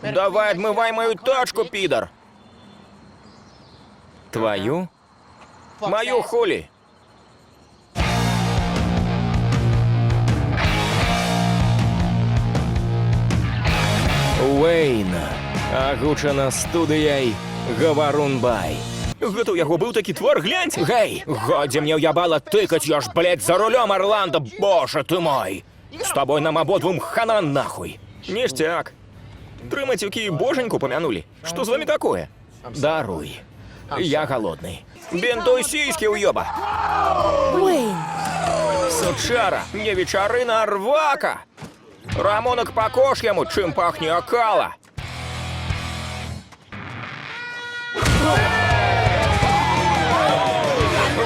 Давай отмывай мою тачку, пидор. Твою? Мою хули. Уэйн, агучана студыяй Гаварунбай. Гэта ў яго быў такі твар, гляньце! Гэй, годзе мне ўябала тыкаць, я ж, блядь, за рулем, Орландо, боже ты мой! С тобой нам ободвум хана нахуй! Ништяк. Трымацюки боженьку помянули. Что с вами такое? Даруй. Я голодный. Бинтуй сиськи, уёба! Уэйн! Сучара, не вечарына, а рвака! Рамонок по кошьяму, чым пахне акала!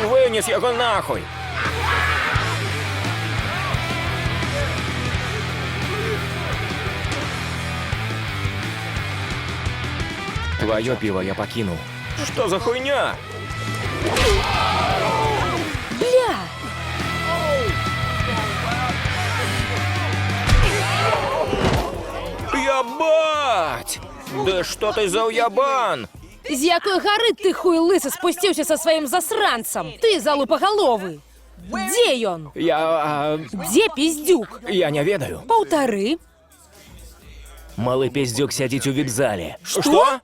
Вынес яго нахуй! Твое пиво я покинул. Что за хуйня? Бля! Ябать! Да что ты за уябан? З якой гары ты, хуй лысы, спусціўся са сваім засранцам? Ты залупагаловы! Дзе ён? Дзе пиздюк? Я не ведаю. Паўтары. Малы пиздюк сядзіць у вокзале. Что?